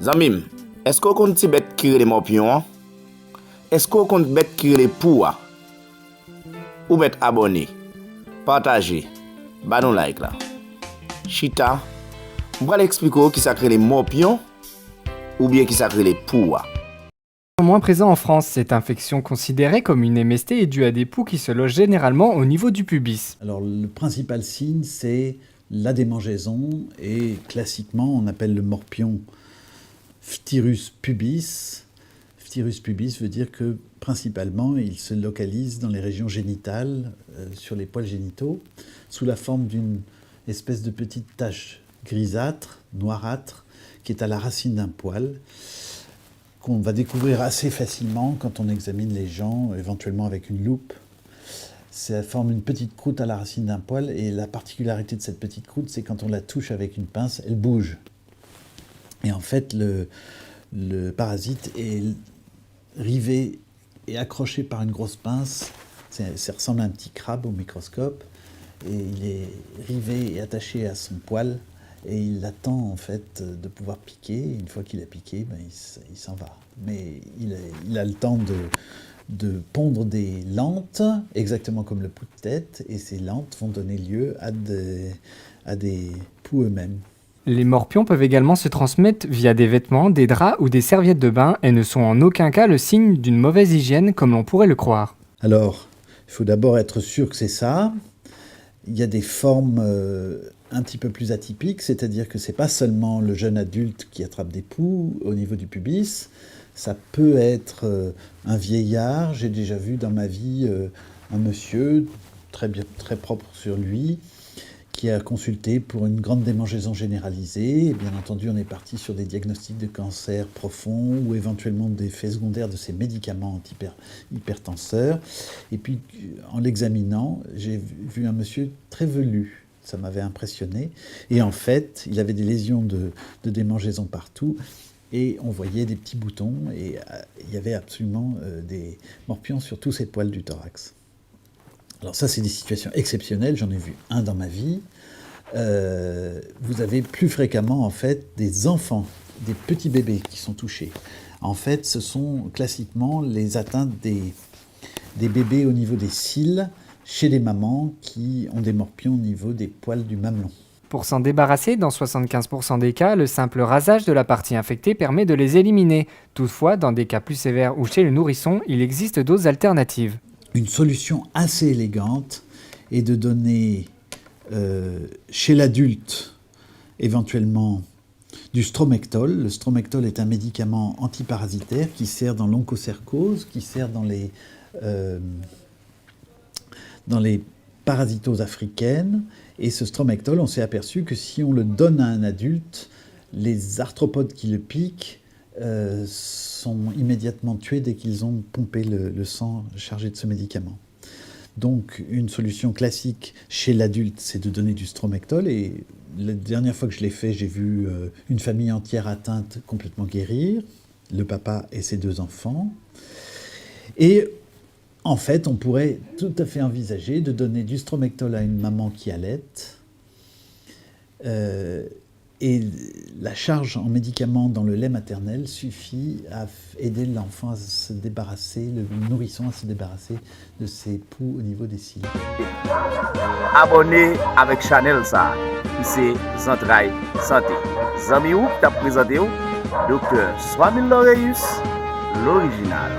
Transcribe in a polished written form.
Zamim, est-ce qu'on compte si bête qui les morpions? Est-ce qu'on compte bête qui les poua? Ou bête abonné? Partagez, bah nous like là. Chita, on va l'expliquer qui s'appelle les morpions ou bien qui s'appelle les poua. Moins présent en France, cette infection considérée comme une MST est due à des poux qui se logent généralement au niveau du pubis. Alors le principal signe, c'est la démangeaison et classiquement on appelle le morpion Phtyrus pubis. Phtyrus pubis veut dire que principalement il se localise dans les régions génitales, sur les poils génitaux, sous la forme d'une espèce de petite tache grisâtre, noirâtre, qui est à la racine d'un poil, qu'on va découvrir assez facilement quand on examine les gens, éventuellement avec une loupe. Ça forme une petite croûte à la racine d'un poil, et la particularité de cette petite croûte, c'est quand on la touche avec une pince, elle bouge. Et en fait, le parasite est rivé et accroché par une grosse pince. Ça ressemble à un petit crabe au microscope, et il est rivé et attaché à son poil. Et il attend en fait de pouvoir piquer. Une fois qu'il a piqué, ben, il s'en va. Mais il a le temps de pondre des lentes, exactement comme le pouls de tête, et ces lentes vont donner lieu à des poux eux-mêmes. Les morpions peuvent également se transmettre via des vêtements, des draps ou des serviettes de bain et ne sont en aucun cas le signe d'une mauvaise hygiène comme l'on pourrait le croire. Alors, il faut d'abord être sûr que c'est ça. Il y a des formes un petit peu plus atypiques, c'est-à-dire que c'est pas seulement le jeune adulte qui attrape des poux au niveau du pubis, ça peut être un vieillard. J'ai déjà vu dans ma vie un monsieur très propre sur lui qui a consulté pour une grande démangeaison généralisée. Et bien entendu, on est parti sur des diagnostics de cancer profond ou éventuellement des effets secondaires de ces médicaments hypertenseurs. Et puis, en l'examinant, j'ai vu un monsieur très velu. Ça m'avait impressionné. Et en fait, il avait des lésions de démangeaison partout. Et on voyait des petits boutons. Et il y avait absolument des morpions sur tous ces poils du thorax. Alors ça, c'est des situations exceptionnelles. J'en ai vu un dans ma vie. Vous avez plus fréquemment, en fait, des enfants, des petits bébés qui sont touchés. En fait, ce sont classiquement les atteintes des bébés au niveau des cils, chez les mamans qui ont des morpions au niveau des poils du mamelon. Pour s'en débarrasser, dans 75% des cas, le simple rasage de la partie infectée permet de les éliminer. Toutefois, dans des cas plus sévères ou chez le nourrisson, il existe d'autres alternatives. Une solution assez élégante est de donner chez l'adulte éventuellement du stromectol. Le stromectol est un médicament antiparasitaire qui sert dans l'onchocercose, qui sert dans les parasitoses africaines. Et ce stromectol, on s'est aperçu que si on le donne à un adulte, les arthropodes qui le piquent sont immédiatement tués dès qu'ils ont pompé le sang chargé de ce médicament. Donc une solution classique chez l'adulte, c'est de donner du stromectol. Et la dernière fois que je l'ai fait, j'ai vu une famille entière atteinte complètement guérir, le papa et ses 2 enfants. Et en fait, on pourrait tout à fait envisager de donner du stromectol à une maman qui allaite. Et la charge en médicaments dans le lait maternel suffit à aider l'enfant à se débarrasser, le nourrisson à se débarrasser de ses poux au niveau des cils. Abonnez avec Chanel ça, c'est Zentrailles Santé. Zami ou qui t'a présenté, Dr. Swamil Loreus, l'original.